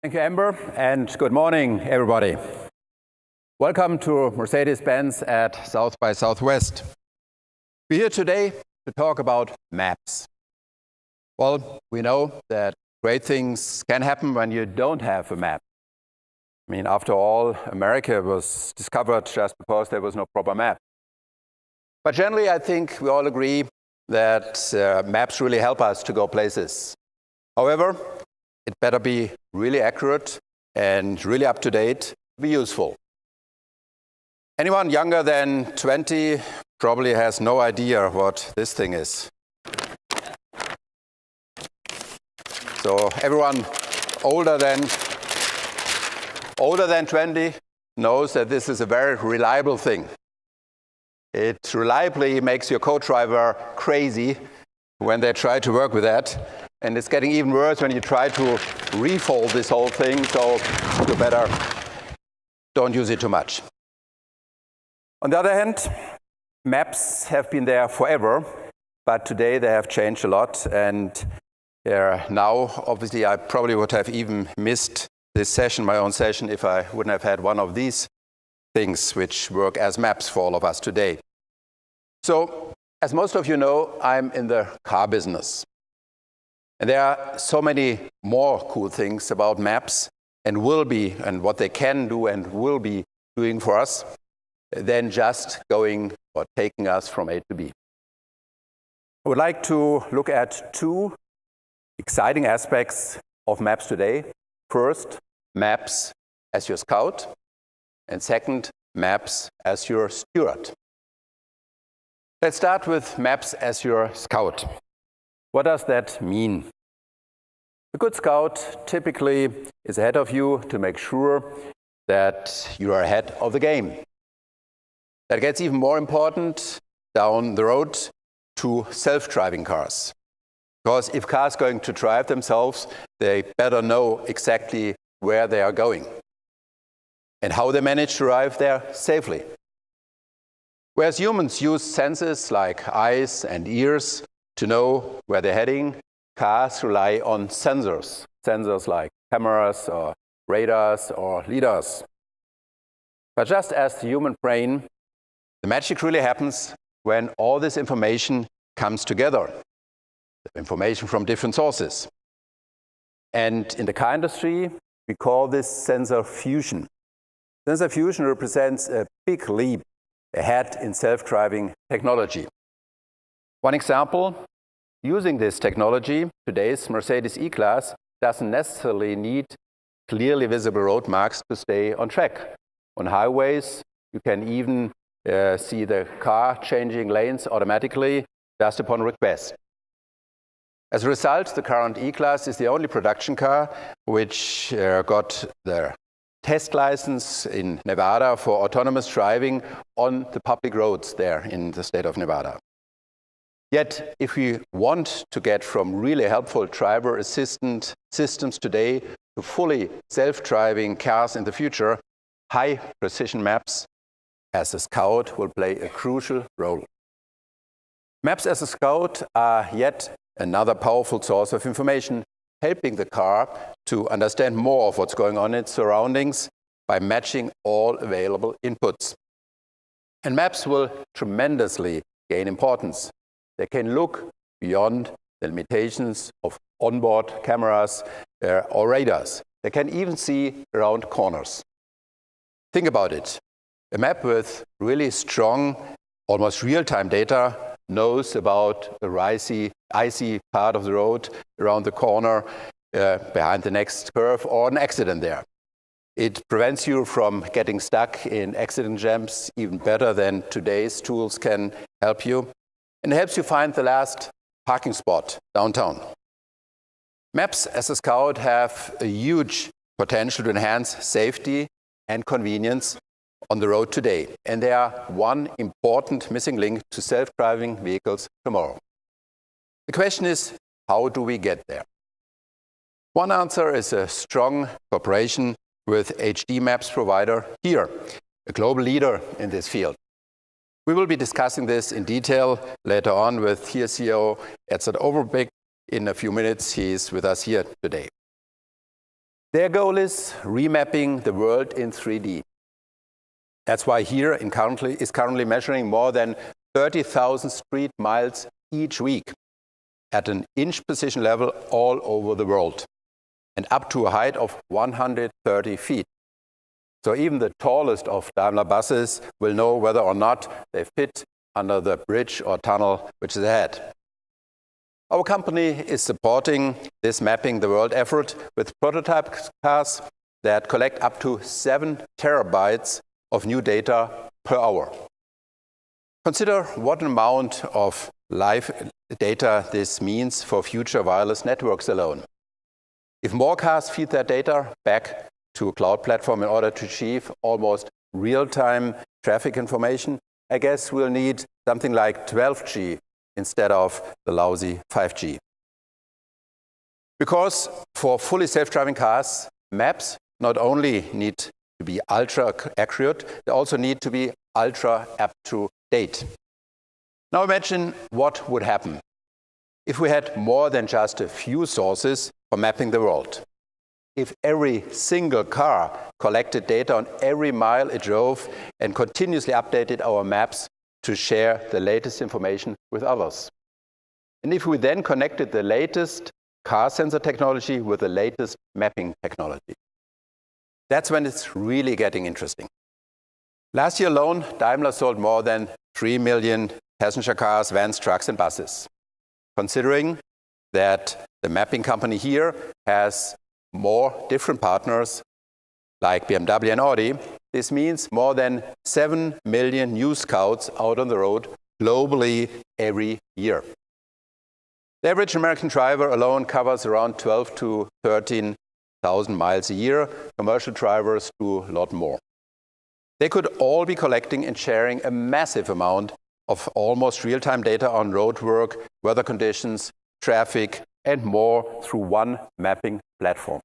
Thank you, Amber, and good morning, everybody. Welcome to Mercedes-Benz at South by Southwest. We're here today to talk about maps. Well, we know that great things can happen when you don't have a map. I mean, after all, America was discovered just because there was no proper map. But generally, I think we all agree that maps really help us to go places. However, it better be really accurate and really up to date, be useful. Anyone younger than 20 probably has no idea what this thing is. So everyone older than 20 knows that this is a very reliable thing. It reliably makes your co-driver crazy when they try to work with that. And it's getting even worse when you try to refold this whole thing, so you better don't use it too much. On the other hand, maps have been there forever, but today they have changed a lot. And now, obviously, I probably would have even missed this session, my own session, if I wouldn't have had one of these things which work as maps for all of us today. So, as most of you know, I'm in the car business. And there are so many more cool things about maps and what they can do and will be doing for us than just going or taking us from A to B. I would like to look at two exciting aspects of maps today. First, maps as your scout, and second, maps as your steward. Let's start with maps as your scout. What does that mean? A good scout typically is ahead of you to make sure that you are ahead of the game. That gets even more important down the road to self-driving cars. Because if cars are going to drive themselves, they better know exactly where they are going and how they manage to arrive there safely. Whereas humans use senses like eyes and ears to know where they're heading, cars rely on sensors like cameras or radars or lidars. But just as the human brain, the magic really happens when all this information comes together, information from different sources. And in the car industry, we call this sensor fusion. Sensor fusion represents a big leap ahead in self-driving technology. One example, using this technology, today's Mercedes E-Class doesn't necessarily need clearly visible road marks to stay on track. On highways, you can even see the car changing lanes automatically just upon request. As a result, the current E-Class is the only production car which got the test license in Nevada for autonomous driving on the public roads there in the state of Nevada. Yet, if we want to get from really helpful driver assistant systems today to fully self-driving cars in the future, high precision maps as a scout will play a crucial role. Maps as a scout are yet another powerful source of information, helping the car to understand more of what's going on in its surroundings by matching all available inputs. And maps will tremendously gain importance. They can look beyond the limitations of onboard cameras or radars. They can even see around corners. Think about it. A map with really strong, almost real-time data knows about the icy part of the road around the corner, behind the next curve, or an accident there. It prevents you from getting stuck in accident jams even better than today's tools can help you. And it helps you find the last parking spot downtown. Maps as a scout have a huge potential to enhance safety and convenience on the road today. And they are one important missing link to self-driving vehicles tomorrow. The question is, how do we get there? One answer is a strong cooperation with HD Maps provider HERE, a global leader in this field. We will be discussing this in detail later on with HERE CEO Edzard Overbeek. In a few minutes, he is with us here today. Their goal is remapping the world in 3D. That's why HERE is currently measuring more than 30,000 street miles each week at an inch precision level all over the world, and up to a height of 130 feet. So even the tallest of Daimler buses will know whether or not they fit under the bridge or tunnel which is ahead. Our company is supporting this Mapping the World effort with prototype cars that collect up to 7 terabytes of new data per hour. Consider what amount of live data this means for future wireless networks alone. If more cars feed their data back to a cloud platform in order to achieve almost real-time traffic information, I guess we'll need something like 12G instead of the lousy 5G. Because for fully self-driving cars, maps not only need to be ultra accurate, they also need to be ultra up to date. Now imagine what would happen if we had more than just a few sources for mapping the world. If every single car collected data on every mile it drove and continuously updated our maps to share the latest information with others. And if we then connected the latest car sensor technology with the latest mapping technology. That's when it's really getting interesting. Last year alone, Daimler sold more than 3 million passenger cars, vans, trucks, and buses. Considering that the mapping company HERE has more different partners like BMW and Audi, this means more than 7 million new scouts out on the road globally every year. The average American driver alone covers around 12 to 13,000 miles a year. Commercial drivers do a lot more. They could all be collecting and sharing a massive amount of almost real-time data on roadwork, weather conditions, traffic, and more through one mapping platform.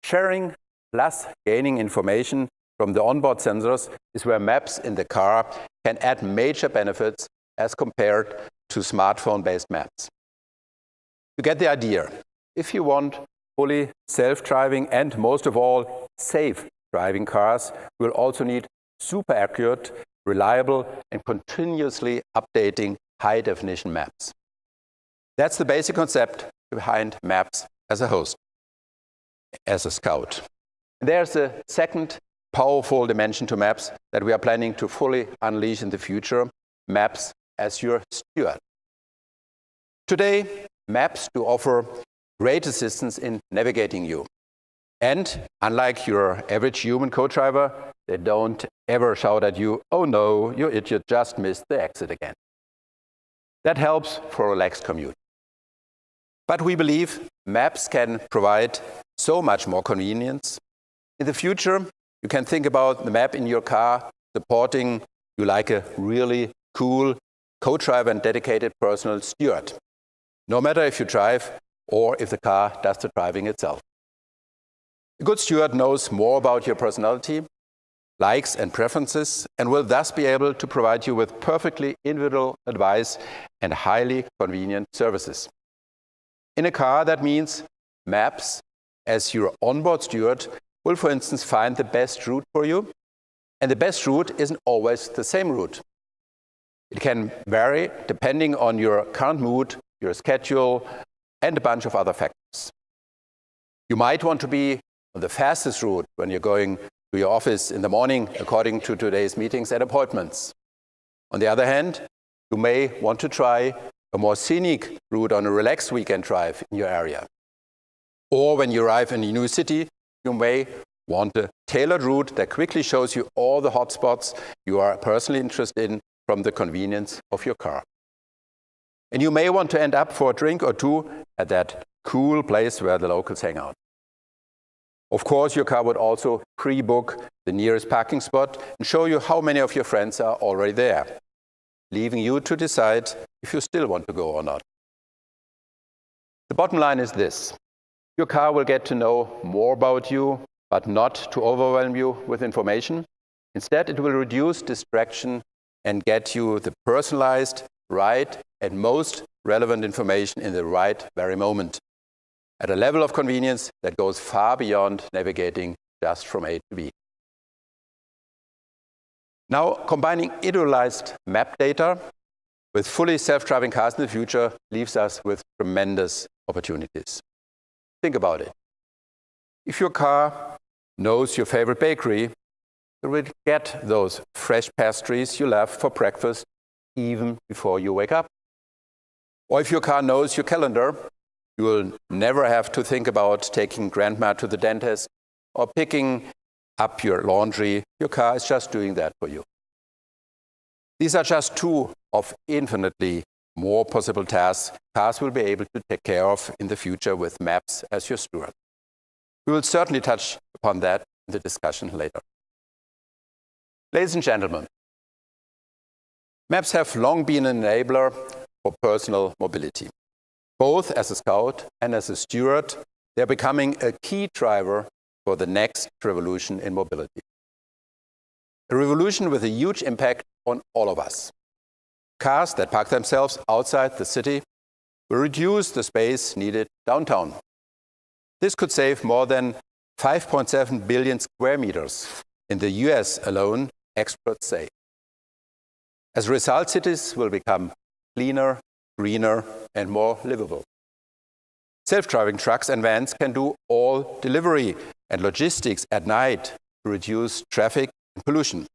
Sharing plus gaining information from the onboard sensors is where maps in the car can add major benefits as compared to smartphone-based maps. You get the idea. If you want fully self-driving and, most of all, safe driving cars, you will also need super accurate, reliable, and continuously updating high-definition maps. That's the basic concept behind maps as a host, as a scout. And there's a second powerful dimension to maps that we are planning to fully unleash in the future, maps as your steward. Today, maps do offer great assistance in navigating you. And unlike your average human co-driver, they don't ever shout at you, "Oh no, you idiot just missed the exit again." That helps for a relaxed commute. But we believe maps can provide so much more convenience. In the future, you can think about the map in your car supporting you like a really cool co-driver and dedicated personal steward, no matter if you drive or if the car does the driving itself. A good steward knows more about your personality, likes and preferences, and will thus be able to provide you with perfectly individual advice and highly convenient services. In a car, that means maps, as your onboard steward, will, for instance, find the best route for you, and the best route isn't always the same route. It can vary depending on your current mood, your schedule, and a bunch of other factors. You might want to be on the fastest route when you're going to your office in the morning, according to today's meetings and appointments. On the other hand, you may want to try a more scenic route on a relaxed weekend drive in your area. Or when you arrive in a new city, you may want a tailored route that quickly shows you all the hotspots you are personally interested in from the convenience of your car. And you may want to end up for a drink or two at that cool place where the locals hang out. Of course, your car would also pre-book the nearest parking spot and show you how many of your friends are already there, leaving you to decide if you still want to go or not. The bottom line is this. Your car will get to know more about you, but not to overwhelm you with information. Instead, it will reduce distraction and get you the personalized, right, and most relevant information in the right very moment. at a level of convenience that goes far beyond navigating just from A to B. Now, combining individualized map data with fully self-driving cars in the future leaves us with tremendous opportunities. Think about it. If your car knows your favorite bakery, it will get those fresh pastries you love for breakfast even before you wake up. Or if your car knows your calendar, you will never have to think about taking grandma to the dentist or picking up your laundry. Your car is just doing that for you. These are just two of infinitely more possible tasks cars will be able to take care of in the future with maps as your steward. We will certainly touch upon that in the discussion later. Ladies and gentlemen, maps have long been an enabler for personal mobility. Both as a scout and as a steward, they're becoming a key driver for the next revolution in mobility. A revolution with a huge impact on all of us. Cars that park themselves outside the city will reduce the space needed downtown. This could save more than 5.7 billion square meters in the US alone, experts say. As a result, cities will become cleaner, greener, and more livable. Self-driving trucks and vans can do all delivery and logistics at night to reduce traffic and pollution.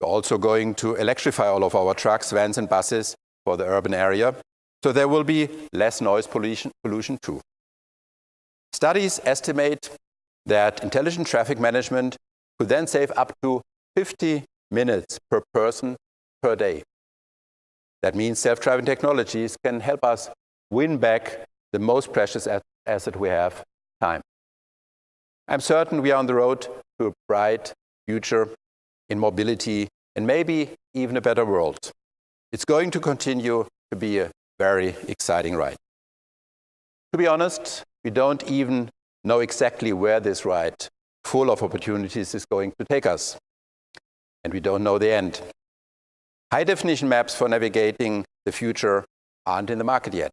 We're also going to electrify all of our trucks, vans, and buses for the urban area, so there will be less noise pollution too. Studies estimate that intelligent traffic management could then save up to 50 minutes per person per day. That means self-driving technologies can help us win back the most precious asset we have, time. I'm certain we are on the road to a bright future in mobility and maybe even a better world. It's going to continue to be a very exciting ride. To be honest, we don't even know exactly where this ride, full of opportunities, is going to take us. And we don't know the end. High-definition maps for navigating the future aren't in the market yet.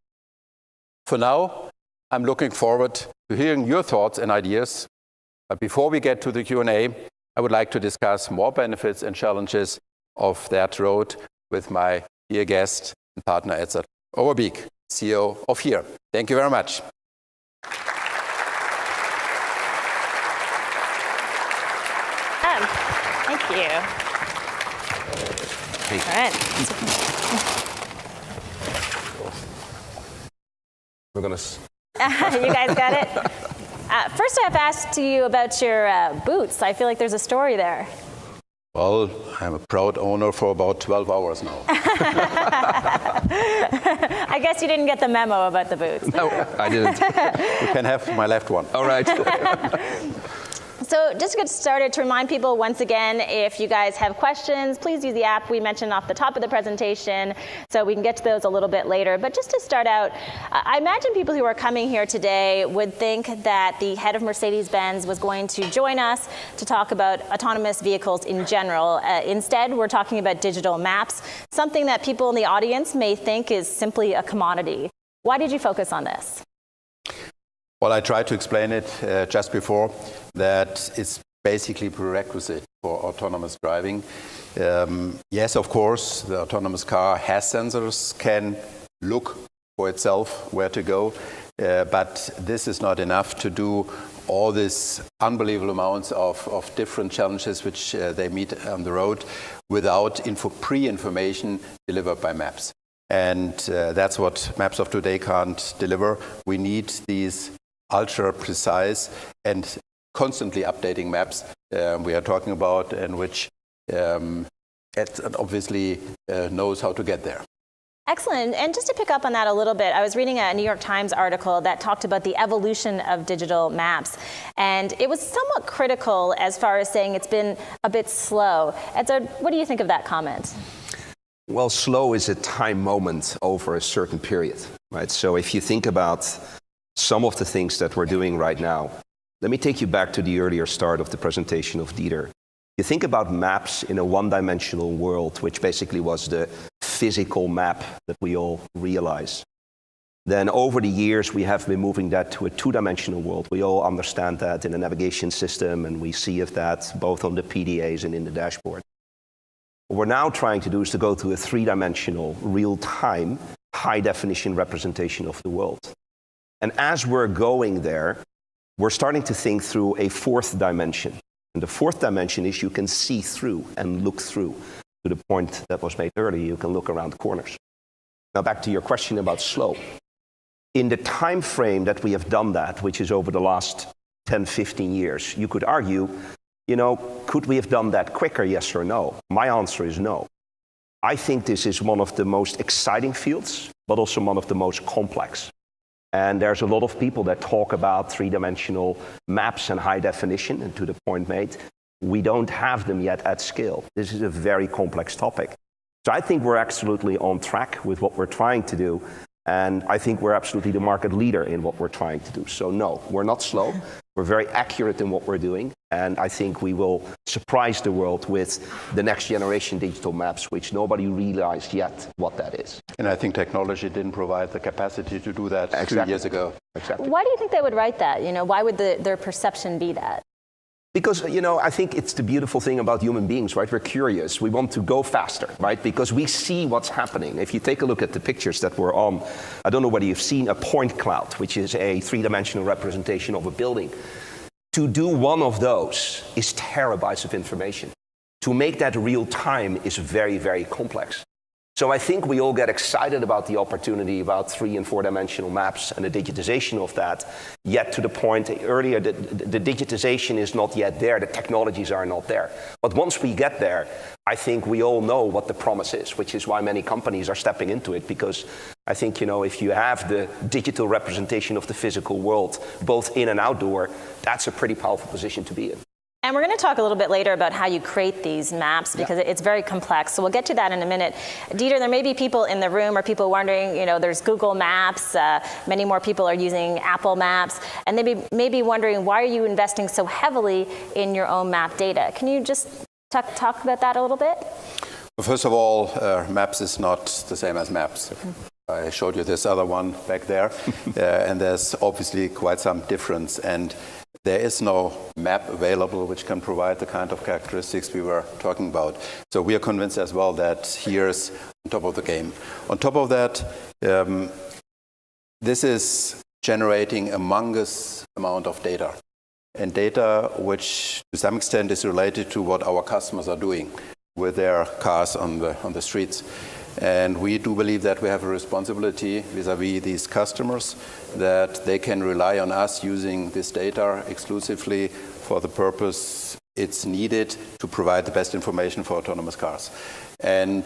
For now, I'm looking forward to hearing your thoughts and ideas. But before we get to the Q&A, I would like to discuss more benefits and challenges of that road with my dear guest and partner, Edzard Overbeek, CEO of HERE. Thank you very much. Thank you. All right. We're going to... You guys got it? First, I have to ask you about your boots. I feel like there's a story there. Well, I'm a proud owner for about 12 hours now. I guess you didn't get the memo about the boots. No, I didn't. You can have my left one. All right. So just to get started, to remind people once again, if you guys have questions, please use the app we mentioned off the top of the presentation, so we can get to those a little bit later. But just to start out, I imagine people who are coming here today would think that the head of Mercedes-Benz was going to join us to talk about autonomous vehicles in general. Instead, we're talking about digital maps, something that people in the audience may think is simply a commodity. Why did you focus on this? Well, I tried to explain it just before, that it's basically prerequisite for autonomous driving. Yes, of course, the autonomous car has sensors, can look for itself where to go, but this is not enough to do all these unbelievable amounts of different challenges which they meet on the road without pre-information delivered by maps. And that's what maps of today can't deliver. We need these ultra-precise and constantly updating maps we are talking about, and which obviously knows how to get there. Excellent. And just to pick up on that a little bit, I was reading a New York Times article that talked about the evolution of digital maps. And it was somewhat critical as far as saying it's been a bit slow. And so what do you think of that comment? Well, slow is a time moment over a certain period, right? So if you think about some of the things that we're doing right now, let me take you back to the earlier start of the presentation of Dieter. You think about maps in a one-dimensional world, which basically was the physical map that we all realize. then over the years we have been moving that to a two-dimensional world. We all understand that in the navigation system, and we see of that both on the PDAs and in the dashboard. What we're now trying to do is to go to a three-dimensional, real-time, high-definition representation of the world. And as we're going there, we're starting to think through a fourth dimension. And the fourth dimension is you can see through and look through. To the point that was made earlier, you can look around corners. Now back to your question about slow. In the time frame that we have done that, which is over the last 10, 15 years, you could argue, could we have done that quicker, yes or no? My answer is no. I think this is one of the most exciting fields, but also one of the most complex. And there's a lot of people that talk about three-dimensional maps and high definition, and to the point made, we don't have them yet at scale. This is a very complex topic. So I think we're absolutely on track with what we're trying to do, and I think we're absolutely the market leader in what we're trying to do. So no, we're not slow. We're very accurate in what we're doing, and I think we will surprise the world with the next generation digital maps, which nobody realized yet what that is. And I think technology didn't provide the capacity to do that Exactly. 2 years ago. Exactly. Why do you think they would write that? Why would their perception be that? Because, I think it's the beautiful thing about human beings, right? We're curious. We want to go faster, right? Because we see what's happening. If you take a look at the pictures that were on, I don't know whether you've seen a point cloud, which is a three-dimensional representation of a building. To do one of those is terabytes of information. To make that real time is very, very complex. So I think we all get excited about the opportunity about 3- and 4-dimensional maps and the digitization of that, yet to the point earlier, the digitization is not yet there, the technologies are not there. But once we get there, I think we all know what the promise is, which is why many companies are stepping into it, because I think, if you have the digital representation of the physical world, both in and outdoor, that's a pretty powerful position to be in. And we're going to talk a little bit later about how you create these maps, because it's very complex. So we'll get to that in a minute. Dieter, there may be people in the room or people wondering, there's Google Maps, many more people are using Apple Maps, and they may be wondering, why are you investing so heavily in your own map data? Can you just talk about that a little bit? Well, first of all, Maps is not the same as Maps. I showed you this other one back there, and there's obviously quite some difference. And there is no map available which can provide the kind of characteristics we were talking about. So we are convinced as well that here's on top of the game. On top of that, this is generating a humongous amount of data. And data which to some extent is related to what our customers are doing with their cars on the streets. And we do believe that we have a responsibility vis-à-vis these customers, that they can rely on us using this data exclusively for the purpose it's needed to provide the best information for autonomous cars. And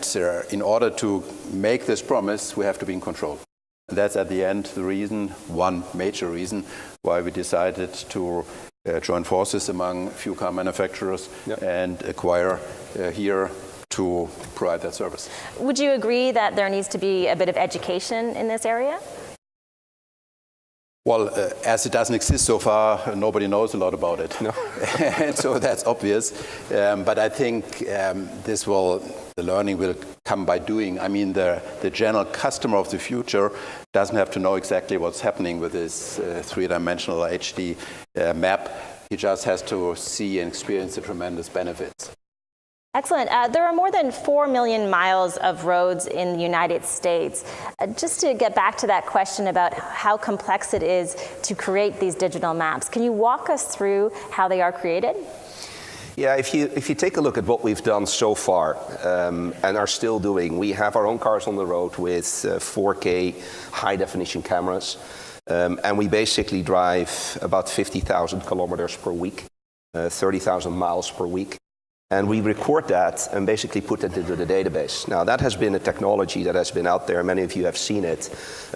in order to make this promise, we have to be in control. And that's at the end the reason, one major reason, why we decided to join forces among a few car manufacturers and acquire here to provide that service. Would you agree that there needs to be a bit of education in this area? Well, as it doesn't exist so far, nobody knows a lot about it. No. And so that's obvious. But I think the learning will come by doing. I mean, the general customer of the future doesn't have to know exactly what's happening with this three-dimensional HD map. He just has to see and experience the tremendous benefits. Excellent. There are more than 4 million miles of roads in the United States. Just to get back to that question about how complex it is to create these digital maps, can you walk us through how they are created? Yeah, if you take a look at what we've done so far and are still doing, we have our own cars on the road with 4K high-definition cameras, and we basically drive about 50,000 kilometers per week, 30,000 miles per week. And we record that and basically put that into the database. Now, that has been a technology that has been out there. Many of you have seen it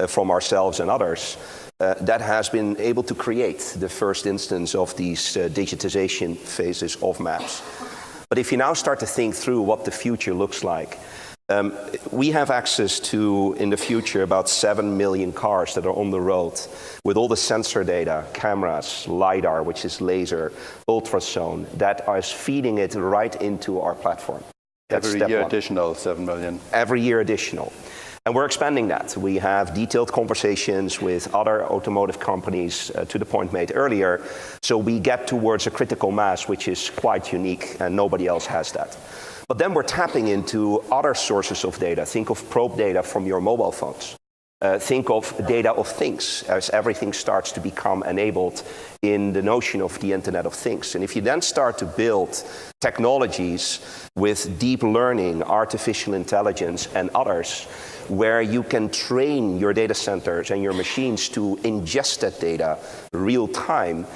from ourselves and others. That has been able to create the first instance of these digitization phases of maps. But if you now start to think through what the future looks like, we have access to, in the future, about 7 million cars that are on the road with all the sensor data, cameras, LiDAR, which is laser, ultrasound, that is feeding it right into our platform. Every year additional 7 million. Every year additional. And we're expanding that. We have detailed conversations with other automotive companies, to the point made earlier, so we get towards a critical mass, which is quite unique, and nobody else has that. But then we're tapping into other sources of data. Think of probe data from your mobile phones. Think of data of things, as everything starts to become enabled in the notion of the Internet of Things. And if you then start to build technologies with deep learning, artificial intelligence, and others, where you can train your data centers and your machines to ingest that data real time,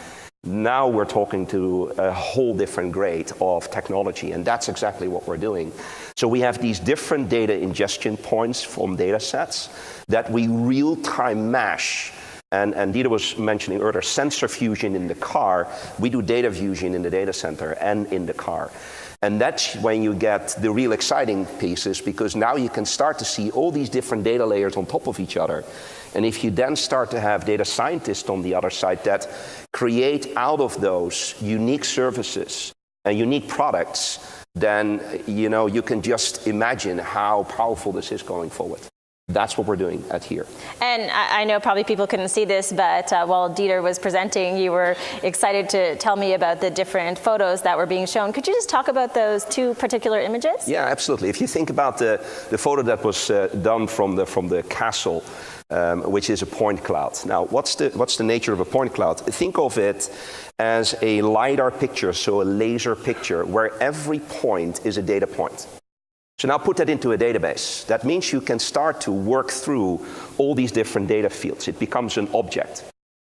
now we're talking to a whole different grade of technology, and that's exactly what we're doing. So we have these different data ingestion points from data sets that we real-time mash. And Dieter was mentioning earlier, sensor fusion in the car. We do data fusion in the data center and in the car. And that's when you get the real exciting pieces, because now you can start to see all these different data layers on top of each other. And if you then start to have data scientists on the other side that create out of those unique services and unique products, then you can just imagine how powerful this is going forward. That's what we're doing at HERE. And I know probably people couldn't see this, but while Dieter was presenting, you were excited to tell me about the different photos that were being shown. Could you just talk about those two particular images? Yeah, absolutely. If you think about the photo that was done from the castle, which is a point cloud. Now, what's the nature of a point cloud? Think of it as a LiDAR picture, so a laser picture, where every point is a data point. So now put that into a database. That means you can start to work through all these different data fields. It becomes an object.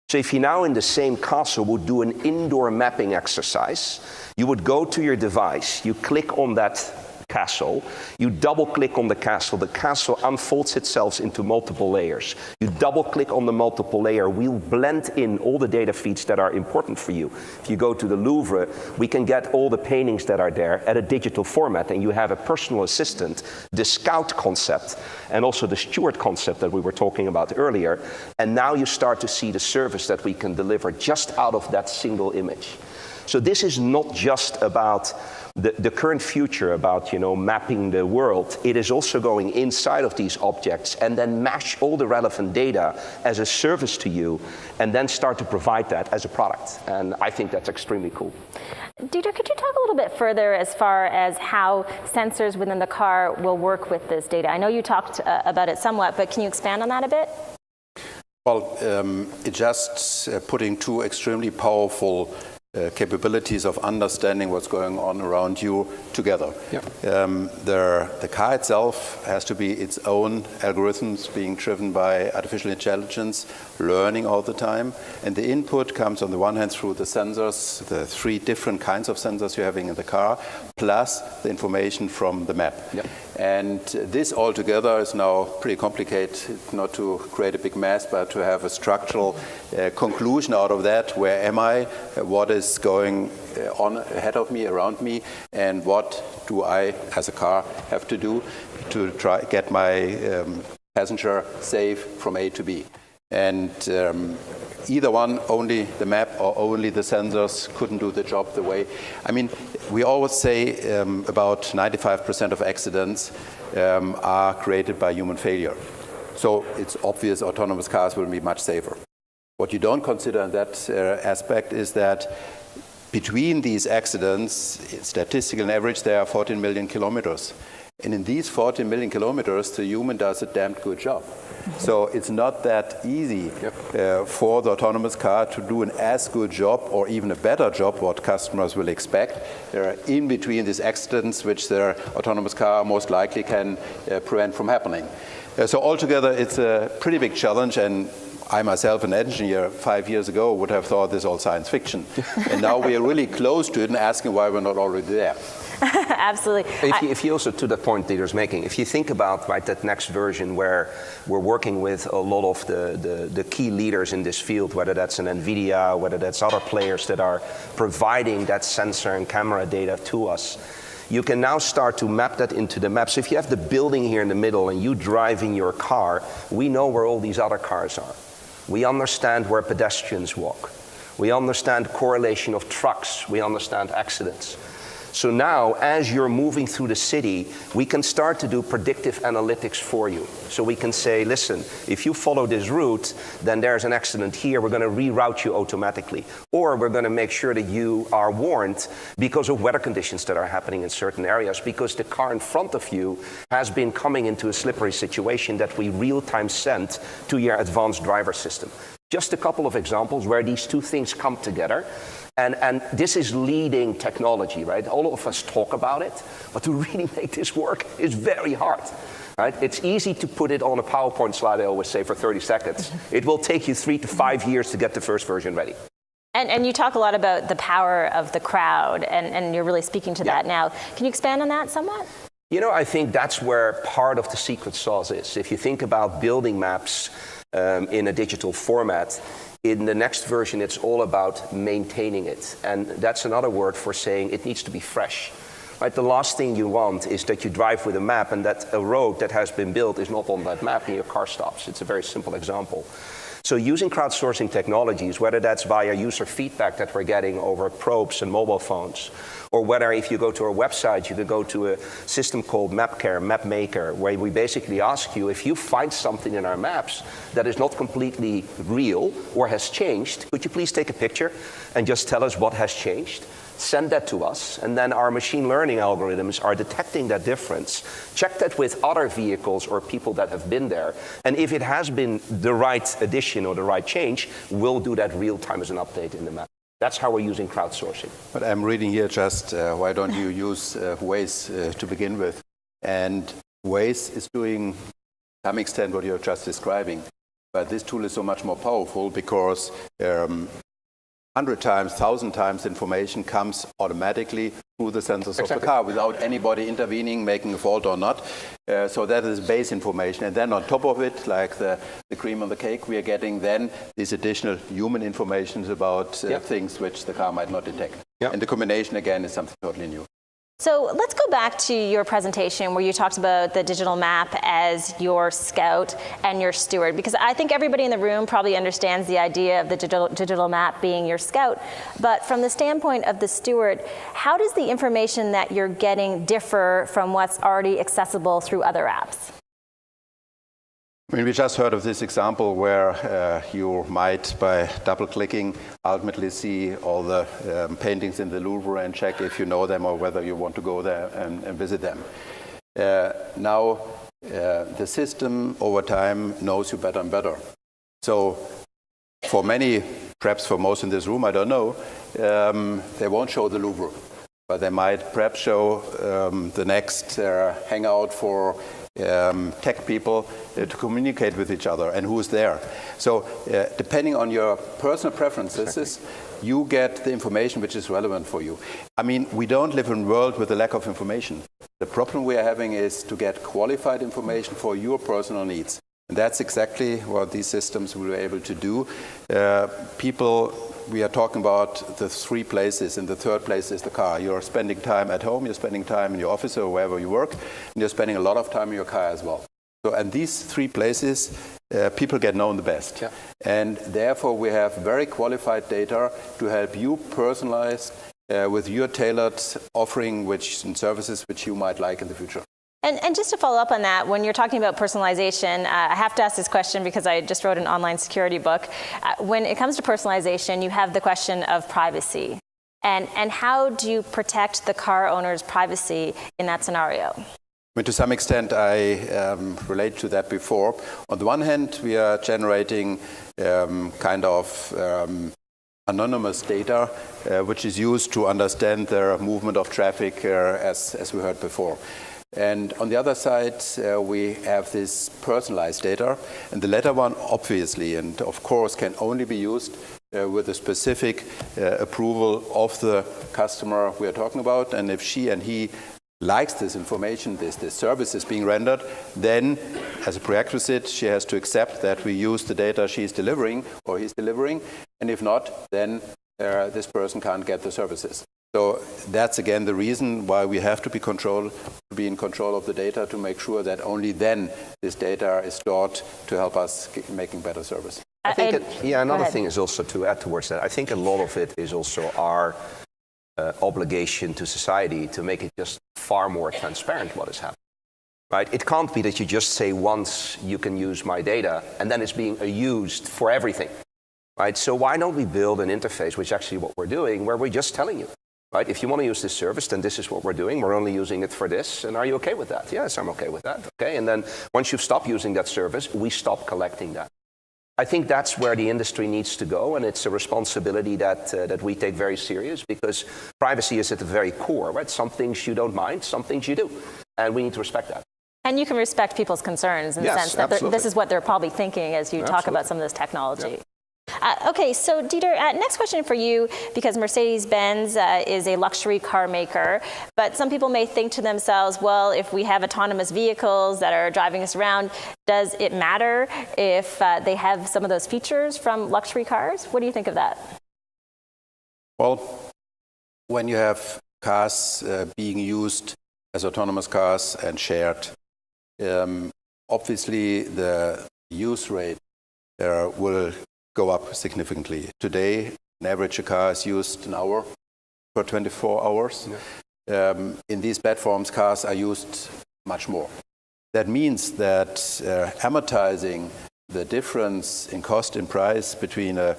So if you now in the same castle would do an indoor mapping exercise, you would go to your device, you click on that castle, you double click on the castle unfolds itself into multiple layers. You double click on the multiple layer, we'll blend in all the data feeds that are important for you. If you go to the Louvre, we can get all the paintings that are there at a digital format, and you have a personal assistant, the scout concept, and also the steward concept that we were talking about earlier, and now you start to see the service that we can deliver just out of that single image. So this is not just about the current future, about mapping the world. It is also going inside of these objects and then mash all the relevant data as a service to you, and then start to provide that as a product. And I think that's extremely cool. Dieter, could you talk a little bit further as far as how sensors within the car will work with this data? I know you talked about it somewhat, but can you expand on that a bit? Well, it's just putting two extremely powerful capabilities of understanding what's going on around you together. Yep. The car itself has to be its own algorithms being driven by artificial intelligence, learning all the time. And the input comes on the one hand through the sensors, the three different kinds of sensors you're having in the car, plus the information from the map. Yep. And this altogether is now pretty complicated, not to create a big mess, but to have a structural conclusion out of that. Where am I? What is going on ahead of me, around me? And what do I, as a car, have to do to try get my passenger safe from A to B? And either one, only the map or only the sensors, couldn't do the job the way. I mean, we always say about 95% of accidents are created by human failure. So it's obvious autonomous cars will be much safer. What you don't consider in that aspect is that between these accidents, statistical average, there are 14 million kilometers. And in these 14 million kilometers, the human does a damn good job. So it's not that easy for the autonomous car to do an as good job or even a better job what customers will expect. There are in between these accidents which their autonomous car most likely can prevent from happening. So altogether, it's a pretty big challenge, and I myself, an engineer 5 years ago, would have thought this all science fiction. And now we are really close to it and asking why we're not already there. Absolutely. If you also, to that point Dieter's making, if you think about that next version where we're working with a lot of the key leaders in this field, whether that's an NVIDIA, whether that's other players that are providing that sensor and camera data to us, you can now start to map that into the map. So if you have the building here in the middle and you drive in your car, we know where all these other cars are. We understand where pedestrians walk. We understand correlation of trucks. We understand accidents. So now, as you're moving through the city, we can start to do predictive analytics for you. So we can say, listen, if you follow this route, then there's an accident here, we're going to reroute you automatically. Or we're going to make sure that you are warned because of weather conditions that are happening in certain areas, because the car in front of you has been coming into a slippery situation that we real-time send to your advanced driver system. Just a couple of examples where these two things come together. And this is leading technology, right? All of us talk about it, but to really make this work is very hard, right? It's easy to put it on a PowerPoint slide, I always say, for 30 seconds. It will take you 3 to 5 years to get the first version ready. And you talk a lot about the power of the crowd, and you're really speaking to that now. Can you expand on that somewhat? You know, I think that's where part of the secret sauce is. If you think about building maps in a digital format, in the next version, it's all about maintaining it. And that's another word for saying it needs to be fresh. Right? The last thing you want is that you drive with a map and that a road that has been built is not on that map and your car stops. It's a very simple example. So using crowdsourcing technologies, whether that's via user feedback that we're getting over probes and mobile phones, or whether if you go to our website, you can go to a system called MapCare, MapMaker, where we basically ask you, if you find something in our maps that is not completely real or has changed, could you please take a picture and just tell us what has changed? Send that to us, and then our machine learning algorithms are detecting that difference. Check that with other vehicles or people that have been there, and if it has been the right addition or the right change, we'll do that real time as an update in the map. That's how we're using crowdsourcing. But I'm reading here just, why don't you use Waze to begin with? And Waze is doing, to some extent, what you're just describing. But this tool is so much more powerful because 100 times, 1,000 times information comes automatically through the sensors of the car without anybody intervening, making a fault or not. So that is base information. And then on top of it, like the cream on the cake, we are getting then these additional human information about things which the car might not detect. And the combination, again, is something totally new. So let's go back to your presentation where you talked about the digital map as your scout and your steward, because I think everybody in the room probably understands the idea of the digital map being your scout. But from the standpoint of the steward, how does the information that you're getting differ from what's already accessible through other apps? I mean, we just heard of this example where you might, by double-clicking, ultimately see all the paintings in the Louvre and check if you know them or whether you want to go there and visit them. Now, the system over time knows you better and better. So for many, perhaps for most in this room, I don't know, they won't show the Louvre, but they might perhaps show the next hangout for tech people to communicate with each other and who's there. So depending on your personal preferences, you get the information which is relevant for you. I mean, we don't live in a world with a lack of information. The problem we are having is to get qualified information for your personal needs. And that's exactly what these systems will be able to do. We are talking about the 3 places, and the 3rd place is the car. You're spending time at home, you're spending time in your office or wherever you work, and you're spending a lot of time in your car as well. So, and these 3 places, people get known the best. And therefore, we have very qualified data to help you personalize with your tailored offering and services which you might like in the future. And just to follow up on that, when you're talking about personalization, I have to ask this question because I just wrote an online security book. When it comes to personalization, you have the question of privacy. And how do you protect the car owner's privacy in that scenario? I mean, to some extent, I relate to that before. On the one hand, we are generating kind of anonymous data, which is used to understand the movement of traffic, as we heard before. And on the other side, we have this personalized data. And the latter one, obviously, and of course, can only be used with a specific approval of the customer we are talking about. And if she and he likes this information, this service is being rendered, then as a prerequisite, she has to accept that we use the data she's delivering or he's delivering. And if not, then this person can't get the services. So that's, again, the reason why we have to be in control of the data to make sure that only then this data is stored to help us making better service. I think another thing is also to add towards that. I think a lot of it is also our obligation to society to make it just far more transparent what is happening. Right? It can't be that you just say once you can use my data and then it's being used for everything. Right? So why don't we build an interface, which is actually what we're doing, where we're just telling you, right? If you want to use this service, then this is what we're doing. We're only using it for this. And are you okay with that? Yes, I'm okay with that. Okay. And then once you've stopped using that service, we stop collecting that. I think that's where the industry needs to go, and it's a responsibility that we take very serious, because privacy is at the very core, right? Some things you don't mind, some things you do, and we need to respect that. And you can respect people's concerns in the sense that this is what they're probably thinking as you talk about some of this technology. Yeah. Okay, so Dieter, next question for you, because Mercedes-Benz is a luxury car maker, but some people may think to themselves, well, if we have autonomous vehicles that are driving us around, does it matter if they have some of those features from luxury cars? What do you think of that? Well, when you have cars being used as autonomous cars and shared, obviously the use rate will go up significantly. Today, an average car is used an hour per 24 hours. Yeah. In these platforms, cars are used much more. That means that amortizing the difference in cost and price between a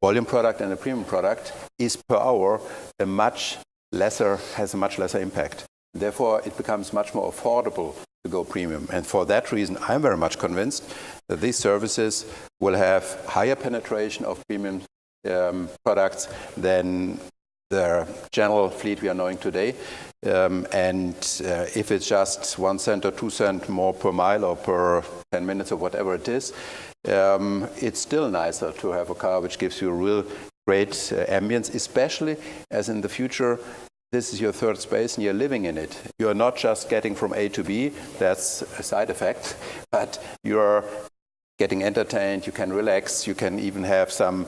volume product and a premium product is per hour has a much lesser impact. Therefore, it becomes much more affordable to go premium. And for that reason, I'm very much convinced that these services will have higher penetration of premium products than the general fleet we are knowing today. If it's just 1 cent or 2 cents more per mile or per 10 minutes or whatever it is, it's still nicer to have a car which gives you a real great ambience, especially as in the future this is your third space and you're living in it. You're not just getting from A to B, that's a side effect, but you're getting entertained, you can relax, you can even have some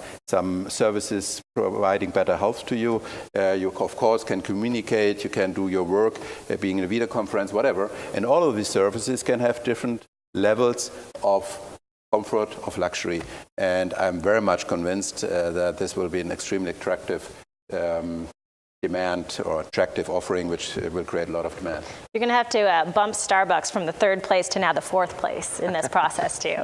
services providing better health to you. You, of course, can communicate, you can do your work, being in a video conference, whatever. And all of these services can have different levels of comfort, of luxury. And I'm very much convinced that this will be an extremely attractive demand or attractive offering, which will create a lot of demand. You're going to have to bump Starbucks from the 3rd place to now the 4th place in this process too.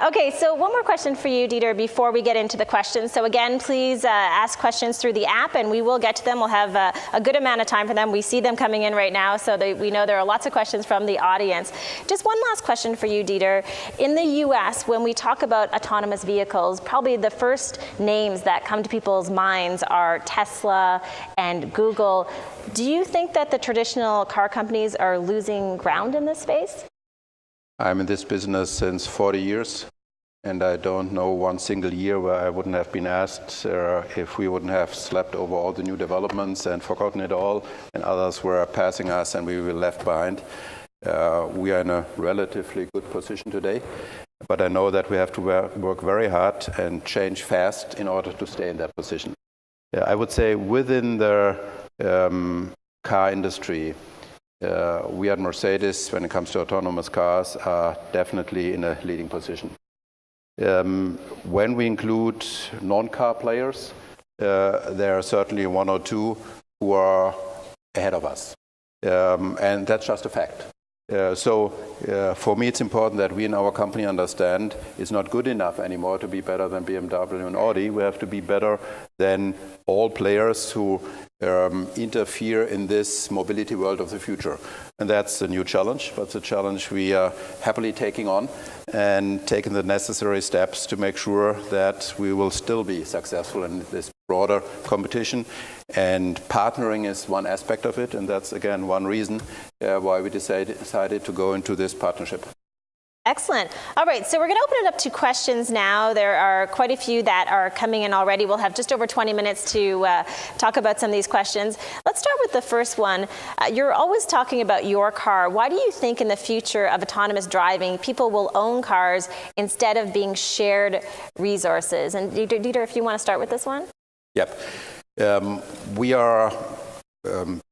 Okay, so one more question for you, Dieter, before we get into the questions. So again, please ask questions through the app, and we will get to them. We'll have a good amount of time for them. We see them coming in right now, so we know there are lots of questions from the audience. Just one last question for you, Dieter. In the US, when we talk about autonomous vehicles, probably the first names that come to people's minds are Tesla and Google. Do you think that the traditional car companies are losing ground in this space? I'm in this business since 40 years, and I don't know one single year where I wouldn't have been asked if we wouldn't have slept over all the new developments and forgotten it all, and others were passing us and we were left behind. We are in a relatively good position today, but I know that we have to work very hard and change fast in order to stay in that position. I would say within the car industry, we at Mercedes, when it comes to autonomous cars, are definitely in a leading position. When we include non-car players, there are certainly 1 or 2 who are ahead of us. And that's just a fact. For me, it's important that we in our company understand it's not good enough anymore to be better than BMW and Audi. We have to be better than all players who interfere in this mobility world of the future. And that's a new challenge, but it's a challenge we are happily taking on and taking the necessary steps to make sure that we will still be successful in this broader competition. And partnering is one aspect of it, and that's, again, one reason why we decided to go into this partnership. Excellent. All right, so we're going to open it up to questions now. There are quite a few that are coming in already. We'll have just over 20 minutes to talk about some of these questions. Let's start with the first one. You're always talking about your car. Why do you think in the future of autonomous driving, people will own cars instead of being shared resources? And Dieter, if you want to start with this one? Yep. We are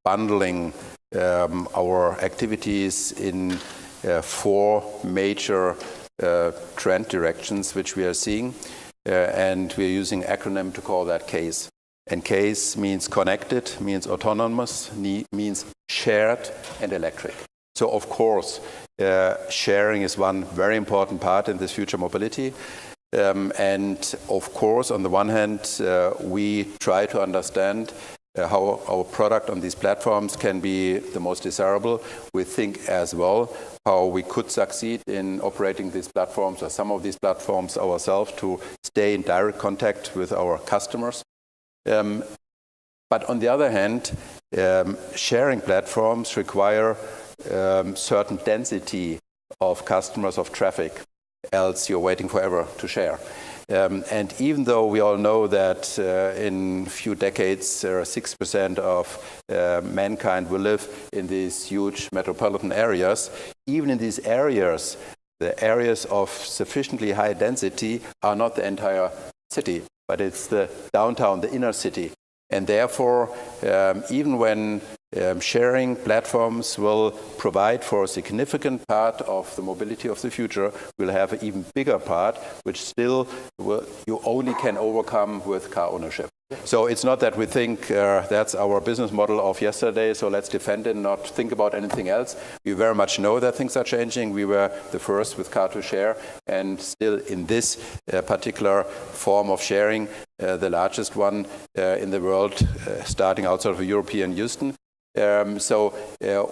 bundling our activities in 4 major trend directions which we are seeing, and we are using an acronym to call that CASE. And case means connected, means autonomous, means shared and electric. So of course, sharing is one very important part in this future mobility. And of course, on the one hand, we try to understand how our product on these platforms can be the most desirable. We think as well how we could succeed in operating these platforms or some of these platforms ourselves to stay in direct contact with our customers. But on the other hand, sharing platforms require certain density of customers, of traffic, else you're waiting forever to share. And even though we all know that in a few decades 6% of mankind will live in these huge metropolitan areas, even in these areas, the areas of sufficiently high density are not the entire city, but it's the downtown, the inner city. And therefore, even when sharing platforms will provide for a significant part of the mobility of the future, we'll have an even bigger part, which still you only can overcome with car ownership. So it's not that we think that's our business model of yesterday, so let's defend it and not think about anything else. We very much know that things are changing. We were the first with car to share, and still in this particular form of sharing, the largest one in the world, starting outside of European Houston. So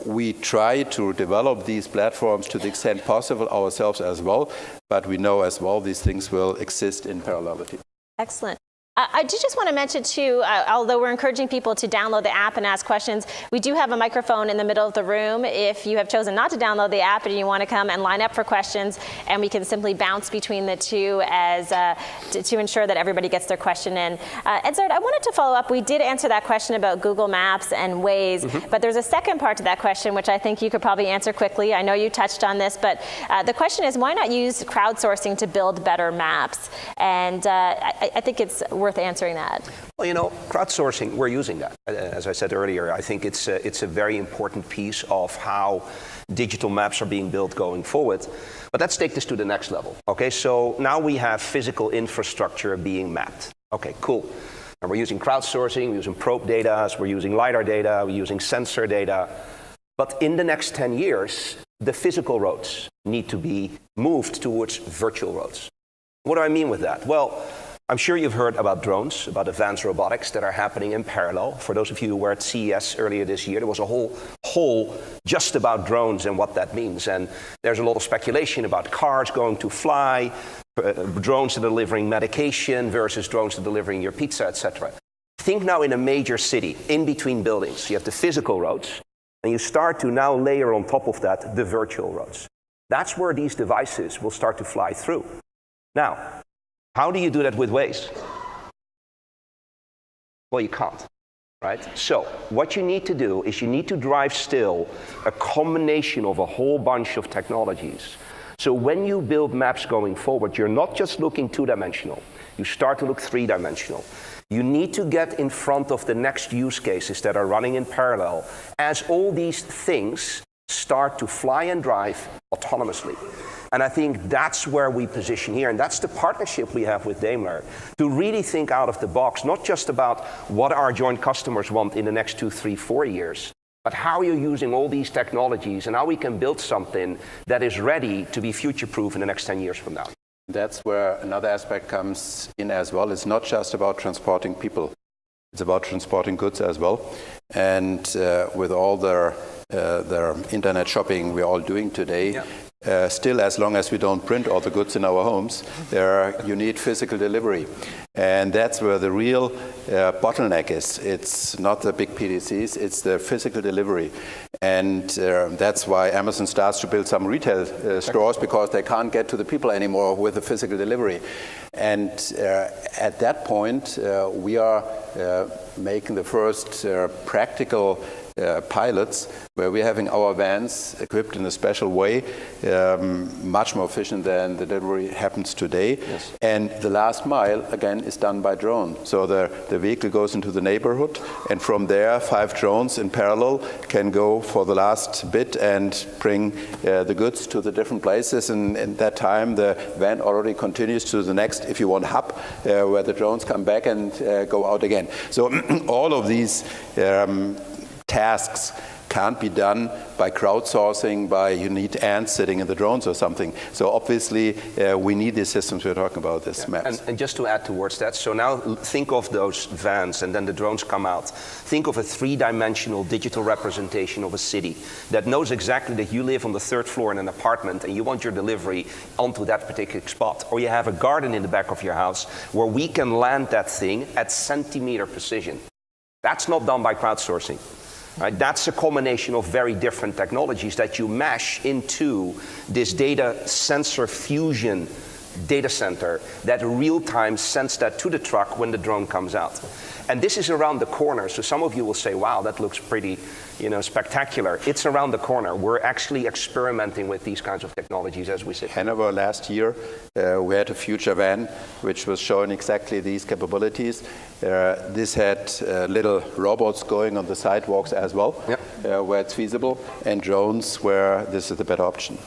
we try to develop these platforms to the extent possible ourselves as well, but we know as well these things will exist in parallelity. Excellent. I do just want to mention too, although we're encouraging people to download the app and ask questions, we do have a microphone in the middle of the room. If you have chosen not to download the app and you want to come and line up for questions, and we can simply bounce between the two as to ensure that everybody gets their question in. Edzard, I wanted to follow up. We did answer that question about Google Maps and Waze, but there's a second part to that question, which I think you could probably answer quickly. I know you touched on this, but the question is, why not use crowdsourcing to build better maps? And I think it's worth answering that. Well, you know, crowdsourcing, we're using that. As I said earlier, I think it's a very important piece of how digital maps are being built going forward. But let's take this to the next level. Okay, so now we have physical infrastructure being mapped. Okay, cool. And we're using crowdsourcing, we're using probe data, we're using LiDAR data, we're using sensor data. But in the next 10 years, the physical roads need to be moved towards virtual roads. What do I mean with that? Well, I'm sure you've heard about drones, about advanced robotics that are happening in parallel. For those of you who were at CES earlier this year, there was a whole just about drones and what that means. And there's a lot of speculation about cars going to fly, drones delivering medication versus drones delivering your pizza, etc. Think now in a major city, in between buildings, you have the physical roads, and you start to now layer on top of that the virtual roads. That's where these devices will start to fly through. Now, how do you do that with Waze? Well, you can't, right? So what you need to do is you need to drive still a combination of a whole bunch of technologies. So when you build maps going forward, you're not just looking two-dimensional. You start to look three-dimensional. You need to get in front of the next use cases that are running in parallel as all these things start to fly and drive autonomously. And I think that's where we position here, and that's the partnership we have with Daimler, to really think out of the box, not just about what our joint customers want in the next 2, 3, 4 years, but how you're using all these technologies and how we can build something that is ready to be future-proof in the next 10 years from now. That's where another aspect comes in as well. It's not just about transporting people. It's about transporting goods as well. And with all their internet shopping we're all doing today, still, as long as we don't print all the goods in our homes, you need physical delivery. And that's where the real bottleneck is. It's not the big PDCs, it's the physical delivery. And that's why Amazon starts to build some retail stores, because they can't get to the people anymore with the physical delivery. And at that point, we are making the first practical pilots, where we're having our vans equipped in a special way, much more efficient than the delivery happens today. Yes. And the last mile, again, is done by drone. So the vehicle goes into the neighborhood, and from there, 5 drones in parallel can go for the last bit and bring the goods to the different places. And in that time, the van already continues to the next, if you want, hub, where the drones come back and go out again. So all of these tasks can't be done by crowdsourcing, by you need ants sitting in the drones or something. So obviously, we need these systems we're talking about, these maps. And just to add towards that, so now think of those vans and then the drones come out. Think of a 3-dimensional digital representation of a city that knows exactly that you live on the 3rd floor in an apartment and you want your delivery onto that particular spot. Or you have a garden in the back of your house where we can land that thing at centimeter precision. That's not done by crowdsourcing. Right? That's a combination of very different technologies that you mesh into this data sensor fusion data center that real-time sends that to the truck when the drone comes out. And this is around the corner, so some of you will say, wow, that looks pretty, spectacular. It's around the corner. We're actually experimenting with these kinds of technologies as we sit. Hanover last year, we had a future van which was showing exactly these capabilities. This had little robots going on the sidewalks as well, where it's feasible, and drones where this is the better option.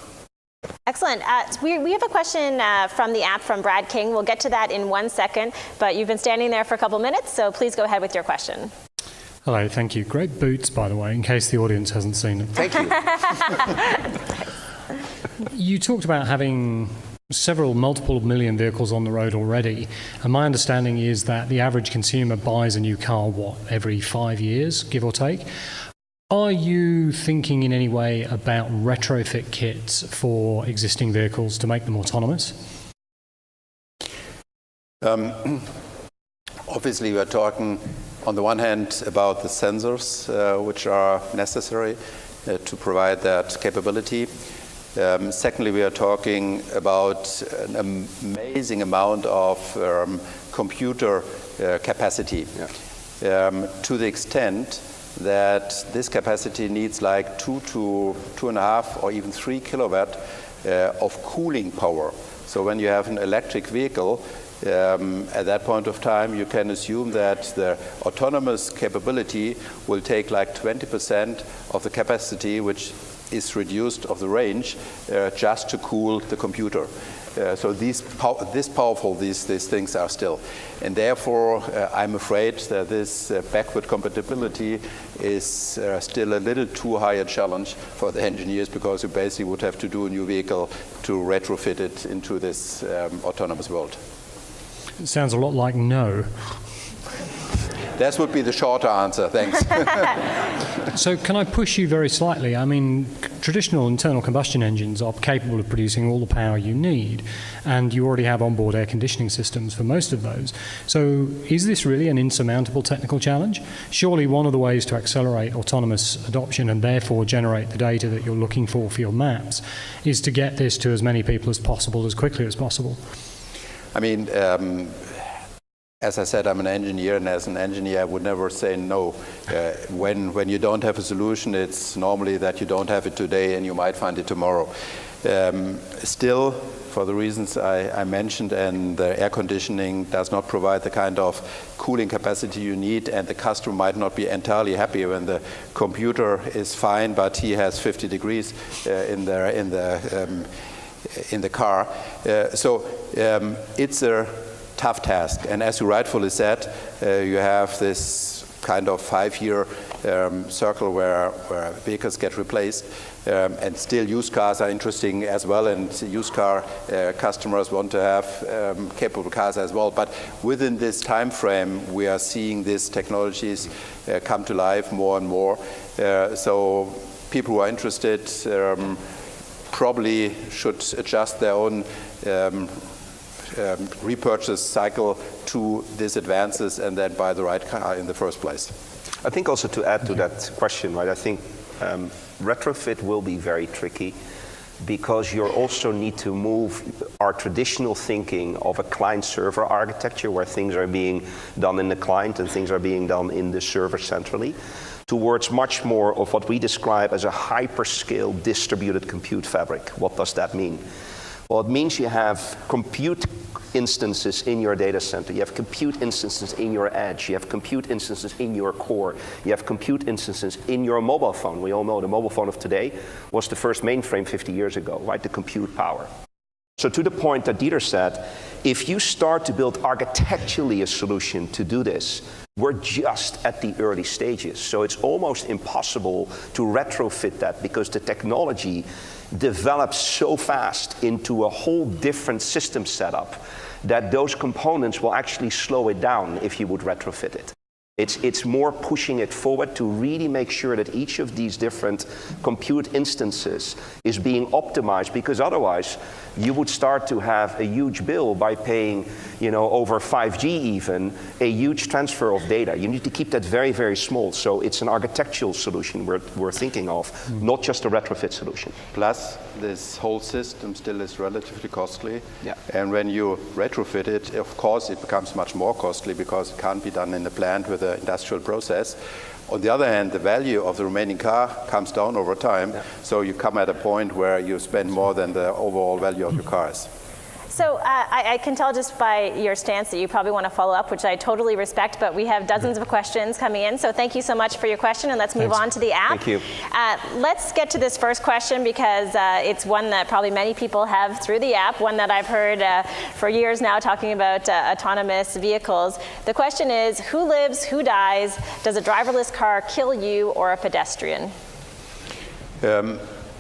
Excellent. We have a question from the app from Brad King. We'll get to that in 1 second, but you've been standing there for a couple minutes, so please go ahead with your question. Hello, thank you. Great boots, by the way, in case the audience hasn't seen them. Thank you. You talked about having multiple million vehicles on the road already, and my understanding is that the average consumer buys a new car, every 5 years, give or take? Are you thinking in any way about retrofit kits for existing vehicles to make them autonomous? Obviously, we are talking, on the one hand, about the sensors which are necessary to provide that capability. Secondly, we are talking about an amazing amount of computer capacity, to the extent that this capacity needs like 2 to 2.5 or even 3 kilowatt of cooling power. So when you have an electric vehicle, at that point of time, you can assume that the autonomous capability will take like 20% of the capacity, which is reduced of the range, just to cool the computer. So these things are still. And therefore, I'm afraid that this backward compatibility is still a little too high a challenge for the engineers, because you basically would have to do a new vehicle to retrofit it into this autonomous world. It sounds a lot like no. That would be the shorter answer, thanks. So can I push you very slightly? I mean, traditional internal combustion engines are capable of producing all the power you need, and you already have onboard air conditioning systems for most of those. So is this really an insurmountable technical challenge? Surely one of the ways to accelerate autonomous adoption and therefore generate the data that you're looking for your maps is to get this to as many people as possible, as quickly as possible. I mean, as I said, I'm an engineer, and as an engineer, I would never say no. When you don't have a solution, it's normally that you don't have it today and you might find it tomorrow. Still, for the reasons I mentioned, and the air conditioning does not provide the kind of cooling capacity you need, and the customer might not be entirely happy when the computer is fine, but he has 50 degrees in the car. So it's a tough task, and as you rightfully said, you have this kind of 5-year circle where vehicles get replaced, and still used cars are interesting as well, and used car customers want to have capable cars as well. But within this time frame, we are seeing these technologies come to life more and more. So people who are interested probably should adjust their own repurchase cycle to these advances and then buy the right car in the first place. I think also to add to that question, right, I think retrofit will be very tricky, because you also need to move our traditional thinking of a client-server architecture where things are being done in the client and things are being done in the server centrally, towards much more of what we describe as a hyperscale distributed compute fabric. What does that mean? Well, it means you have compute instances in your data center, you have compute instances in your edge, you have compute instances in your core, you have compute instances in your mobile phone. We all know the mobile phone of today was the first mainframe 50 years ago, right? The compute power. So to the point that Dieter said, if you start to build architecturally a solution to do this, we're just at the early stages. So it's almost impossible to retrofit that because the technology develops so fast into a whole different system setup that those components will actually slow it down if you would retrofit it. It's more pushing it forward to really make sure that each of these different compute instances is being optimized, because otherwise you would start to have a huge bill by paying, over 5G even, a huge transfer of data. You need to keep that very, very small. So it's an architectural solution we're thinking of, not just a retrofit solution. Plus, this whole system still is relatively costly. Yeah. And when you retrofit it, of course, it becomes much more costly because it can't be done in the plant with an industrial process. On the other hand, the value of the remaining car comes down over time. Yeah. So you come at a point where you spend more than the overall value of your cars. So I can tell just by your stance that you probably want to follow up, which I totally respect, but we have dozens of questions coming in. So thank you so much for your question, and let's move on to the app. Thank you. Let's get to this first question because it's one that probably many people have through the app, one that I've heard for years now talking about autonomous vehicles. The question is, who lives, who dies? Does a driverless car kill you or a pedestrian?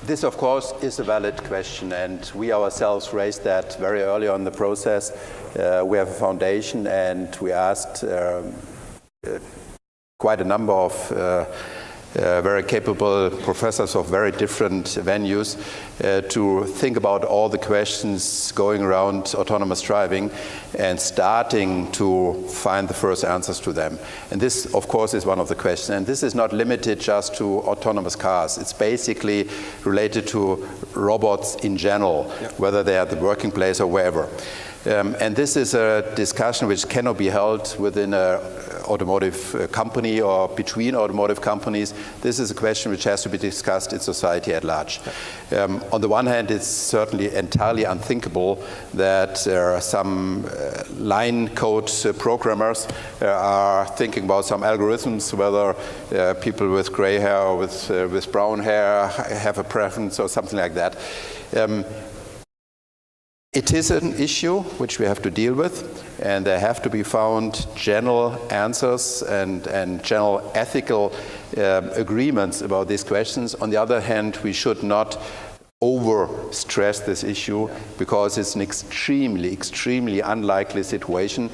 This, of course, is a valid question, and we ourselves raised that very early on in the process. We have a foundation, and we asked quite a number of very capable professors of very different venues to think about all the questions going around autonomous driving and starting to find the first answers to them. And this, of course, is one of the questions. And this is not limited just to autonomous cars. It's basically related to robots in general, whether they are at the working place or wherever. And this is a discussion which cannot be held within an automotive company or between automotive companies. This is a question which has to be discussed in society at large. On the one hand, it's certainly entirely unthinkable that some line code programmers are thinking about some algorithms, whether people with gray hair or with brown hair have a preference or something like that. It is an issue which we have to deal with, and there have to be found general answers and general ethical agreements about these questions. On the other hand, we should not over-stress this issue because it's an extremely, extremely unlikely situation,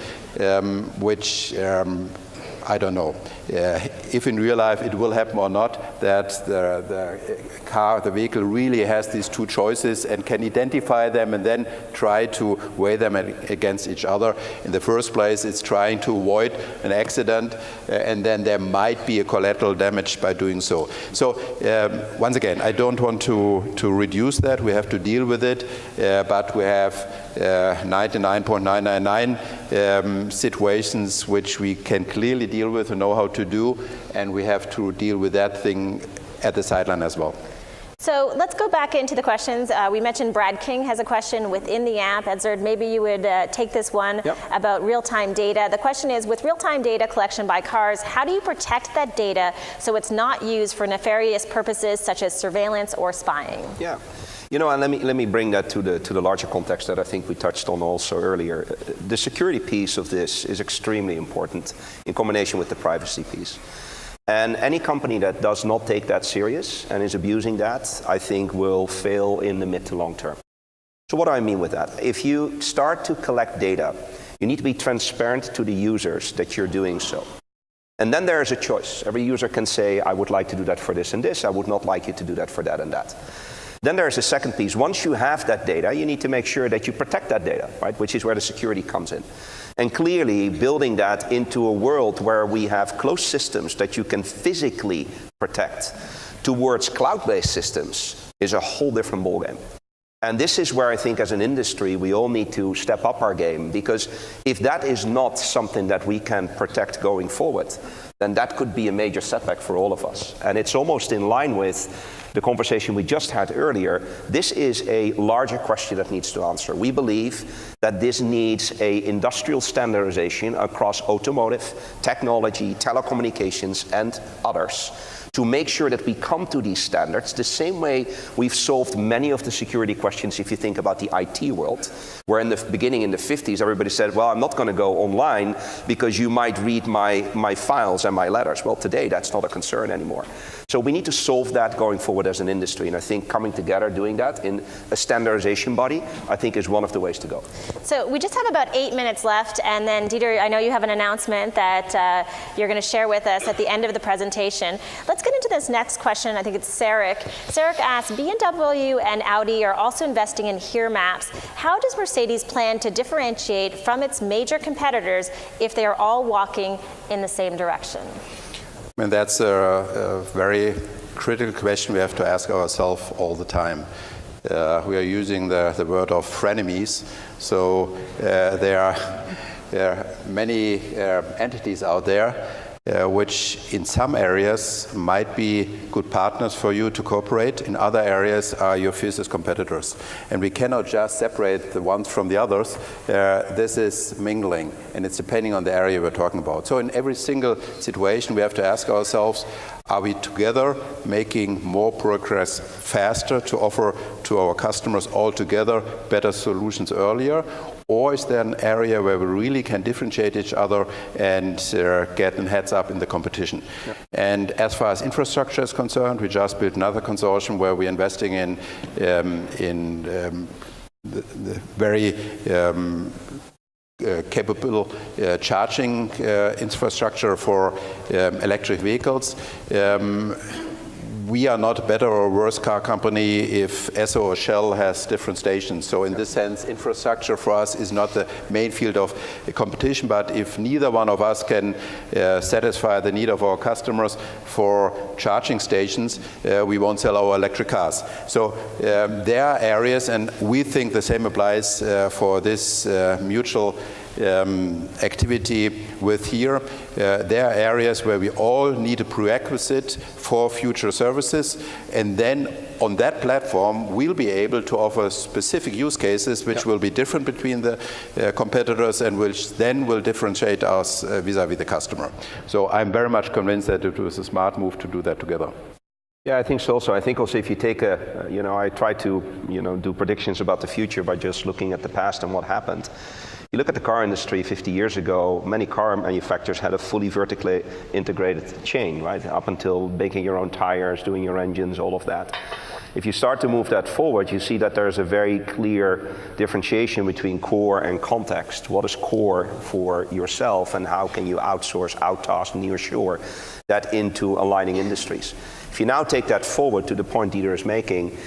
which I don't know if in real life it will happen or not, that the vehicle really has these two choices and can identify them and then try to weigh them against each other. In the first place, it's trying to avoid an accident, and then there might be a collateral damage by doing so. So once again, I don't want to reduce that. We have to deal with it, but we have 99.999 situations which we can clearly deal with and know how to do, and we have to deal with that thing at the sideline as well. So let's go back into the questions. We mentioned Brad King has a question within the app. Edzard, maybe you would take this one about real-time data. The question is, with real-time data collection by cars, how do you protect that data so it's not used for nefarious purposes such as surveillance or spying? Yeah. And let me bring that to the larger context that I think we touched on also earlier. The security piece of this is extremely important in combination with the privacy piece. And any company that does not take that serious and is abusing that, I think will fail in the mid to long term. So what do I mean with that? If you start to collect data, you need to be transparent to the users that you're doing so. And then there is a choice. Every user can say, I would like to do that for this and this. I would not like you to do that for that and that. Then there's a second piece. Once you have that data, you need to make sure that you protect that data, right? Which is where the security comes in. And clearly, building that into a world where we have closed systems that you can physically protect towards cloud-based systems is a whole different ballgame. And this is where I think as an industry, we all need to step up our game, because if that is not something that we can protect going forward, then that could be a major setback for all of us. And it's almost in line with the conversation we just had earlier. This is a larger question that needs to answer. We believe that this needs an industrial standardization across automotive, technology, telecommunications, and others, to make sure that we come to these standards the same way we've solved many of the security questions if you think about the IT world, where in the beginning, in the 50s, everybody said, well, I'm not going to go online because you might read my files and my letters. Well, today, that's not a concern anymore. So we need to solve that going forward as an industry, and I think coming together, doing that in a standardization body, I think is one of the ways to go. So we just have about 8 minutes left, and then Dieter, I know you have an announcement that you're going to share with us at the end of the presentation. Let's get into this next question. I think it's Sarek. Sarek asks, BMW and Audi are also investing in HERE maps. How does Mercedes plan to differentiate from its major competitors if they are all walking in the same direction? And that's a very critical question we have to ask ourselves all the time. We are using the word of frenemies. So there are many entities out there which in some areas might be good partners for you to cooperate. In other areas are your fiercest competitors. And we cannot just separate the ones from the others. This is mingling, and it's depending on the area we're talking about. So in every single situation, we have to ask ourselves, are we together making more progress faster to offer to our customers altogether better solutions earlier? Or is there an area where we really can differentiate each other and get a heads up in the competition? Yep. And as far as infrastructure is concerned, we just built another consortium where we're investing in the very capable charging infrastructure for electric vehicles. We are not a better or worse car company if Esso or Shell has different stations. So in this sense, infrastructure for us is not the main field of competition, but if neither one of us can satisfy the need of our customers for charging stations, we won't sell our electric cars. So there are areas, and we think the same applies for this mutual activity with HERE. There are areas where we all need a prerequisite for future services, and then on that platform we'll be able to offer specific use cases which will be different between the competitors, and which then will differentiate us vis-a-vis the customer. So I'm very much convinced that it was a smart move to do that together. Yeah, I think so also. I think also if you take I try to, do predictions about the future by just looking at the past and what happened. You look at the car industry 50 years ago, many car manufacturers had a fully vertically integrated chain, right? Up until making your own tires, doing your engines, all of that. If you start to move that forward, you see that there's a very clear differentiation between core and context. What is core for yourself, and how can you outsource, out-task, nearshore that into aligning industries? If you now take that forward to the point Dieter is making,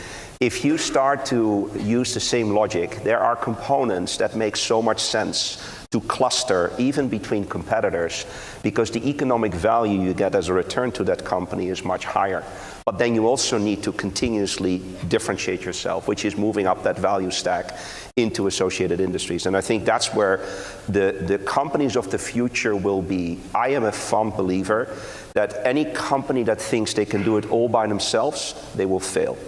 if you start to use the same logic, there are components that make so much sense to cluster even between competitors, because the economic value you get as a return to that company is much higher. But then you also need to continuously differentiate yourself, which is moving up that value stack into associated industries. And I think that's where the companies of the future will be. I am a firm believer that any company that thinks they can do it all by themselves, they will fail.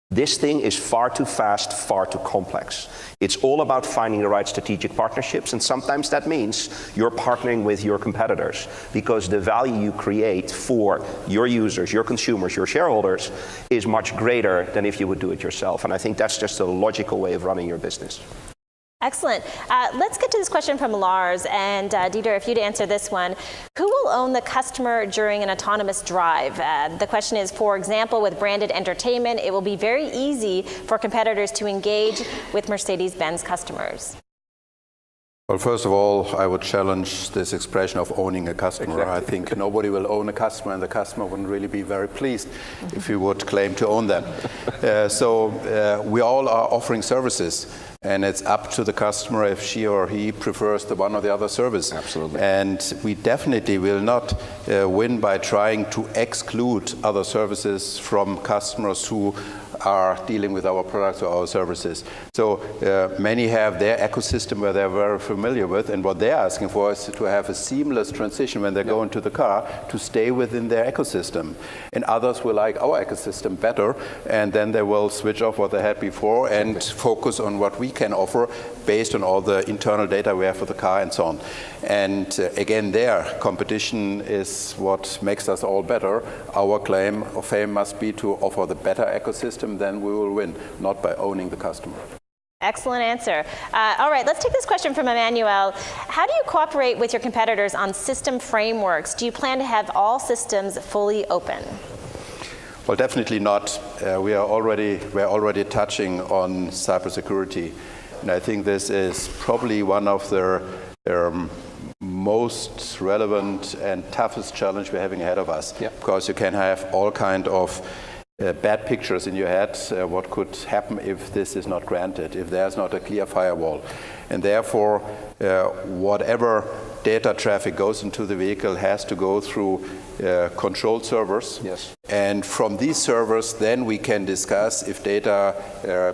This thing is far too fast, far too complex. It's all about finding the right strategic partnerships, and sometimes that means you're partnering with your competitors, because the value you create for your users, your consumers, your shareholders is much greater than if you would do it yourself. And I think that's just a logical way of running your business. Excellent. Let's get to this question from Lars. And Dieter, if you'd answer this one. Who will own the customer during an autonomous drive? The question is, for example, with branded entertainment, it will be very easy for competitors to engage with Mercedes-Benz customers. Well, first of all, I would challenge this expression of owning a customer. Exactly. I think nobody will own a customer, and the customer wouldn't really be very pleased if you would claim to own them. So we all are offering services, and it's up to the customer if she or he prefers the one or the other service. Absolutely. And we definitely will not win by trying to exclude other services from customers who are dealing with our products or our services. So many have their ecosystem where they're very familiar with, and what they're asking for is to have a seamless transition when they go into the car to stay within their ecosystem. And others will like our ecosystem better, and then they will switch off what they had before and focus on what we can offer based on all the internal data we have for the car and so on. And again, their competition is what makes us all better. Our claim of fame must be to offer the better ecosystem, then we will win, not by owning the customer. Excellent answer. All right, let's take this question from Emmanuel. How do you cooperate with your competitors on system frameworks? Do you plan to have all systems fully open? Well, definitely not. We're already touching on cybersecurity, and I think this is probably one of the most relevant and toughest challenge we're having ahead of us. Because you can have all kind of bad pictures in your head, what could happen if this is not granted, if there's not a clear firewall. And therefore, whatever data traffic goes into the vehicle has to go through controlled servers. Yes. And from these servers, then we can discuss if data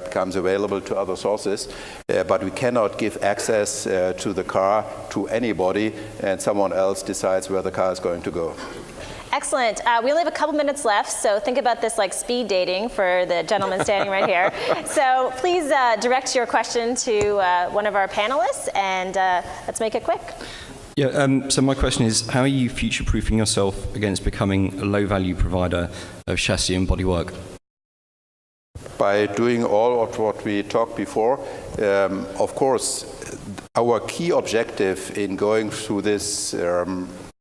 becomes available to other sources. But we cannot give access to the car to anybody, and someone else decides where the car is going to go. Excellent. We only have a couple minutes left, so think about this like speed dating for the gentleman standing right here. So please direct your question to one of our panelists, and let's make it quick. Yeah, so my question is, how are you future-proofing yourself against becoming a low-value provider of chassis and bodywork? By doing all of what we talked before, of course, our key objective in going through this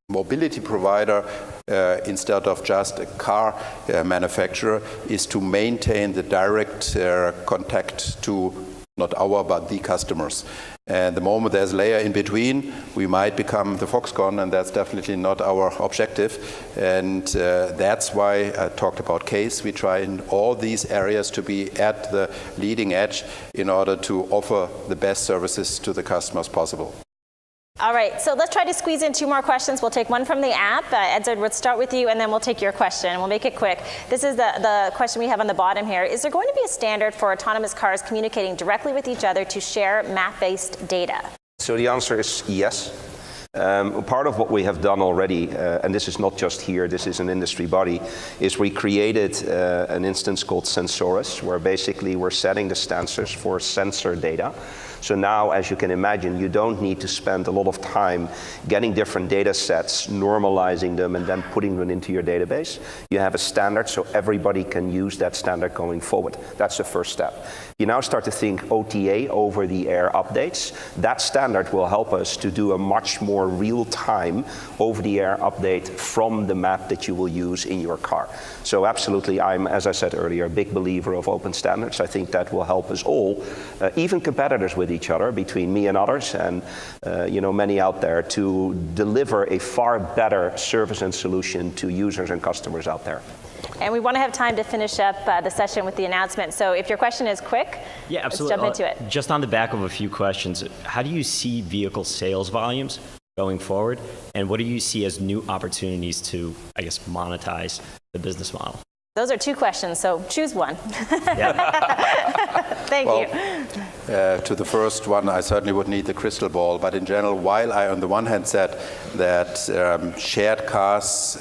mobility provider instead of just a car manufacturer is to maintain the direct contact to not our but the customers. And the moment there's a layer in between, we might become the Foxconn, and that's definitely not our objective. And that's why I talked about CASE. We try in all these areas to be at the leading edge in order to offer the best services to the customers possible. All right, so let's try to squeeze in two more questions. We'll take one from the app. Edzard, we'll start with you, and then we'll take your question. We'll make it quick. This is the question we have on the bottom here. Is there going to be a standard for autonomous cars communicating directly with each other to share map-based data? So the answer is yes. Part of what we have done already, and this is not just here, this is an industry body, is we created an instance called Sensoris, where basically we're setting the standards for sensor data. So now, as you can imagine, you don't need to spend a lot of time getting different data sets, normalizing them, and then putting them into your database. You have a standard, so everybody can use that standard going forward. That's the first step. You now start to think OTA, over-the-air updates. That standard will help us to do a much more real-time over-the-air update from the map that you will use in your car. So absolutely, I'm, as I said earlier, a big believer of open standards. I think that will help us all, even competitors with each other, between me and others, and many out there, to deliver a far better service and solution to users and customers out there. And we want to have time to finish up the session with the announcement. So if your question is quick, yeah, absolutely. Let's jump into it. Just on the back of a few questions, how do you see vehicle sales volumes going forward? And what do you see as new opportunities to, I guess, monetize the business model? Those are two questions, so choose one. Thank you. To the first one, I certainly would need the crystal ball. But in general, while I, on the one hand, said that shared cars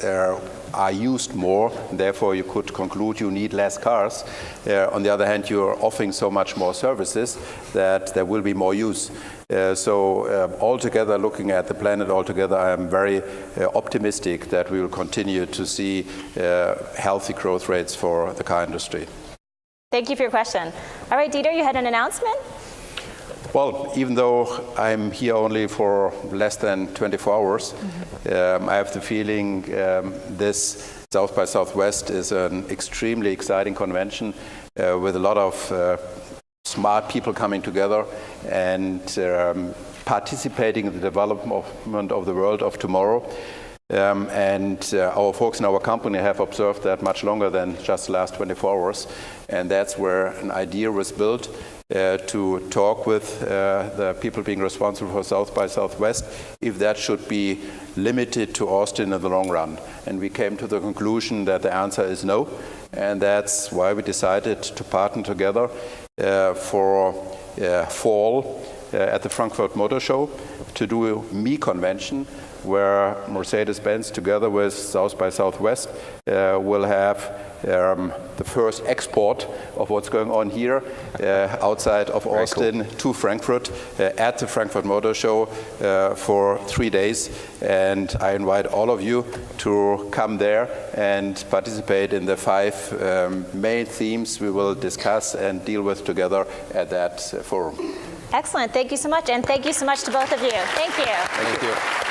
are used more, and therefore you could conclude you need less cars. On the other hand, you're offering so much more services that there will be more use. So altogether, looking at the planet altogether, I am very optimistic that we will continue to see healthy growth rates for the car industry. Thank you for your question. All right, Dieter, you had an announcement? Well, even though I'm here only for less than 24 hours, I have the feeling this South by Southwest is an extremely exciting convention with a lot of smart people coming together and participating in the development of the world of tomorrow. Our folks in our company have observed that much longer than just the last 24 hours. And that's where an idea was built to talk with the people being responsible for South by Southwest, if that should be limited to Austin in the long run. And we came to the conclusion that the answer is no. And that's why we decided to partner together for fall at the Frankfurt Motor Show to do a Me convention, where Mercedes-Benz, together with South by Southwest, will have the first export of what's going on here outside of Austin to Frankfurt at the Frankfurt Motor Show for 3 days. And I invite all of you to come there and participate in the 5 main themes we will discuss and deal with together at that forum. Excellent. Thank you so much. And thank you so much to both of you. Thank you. Thank you.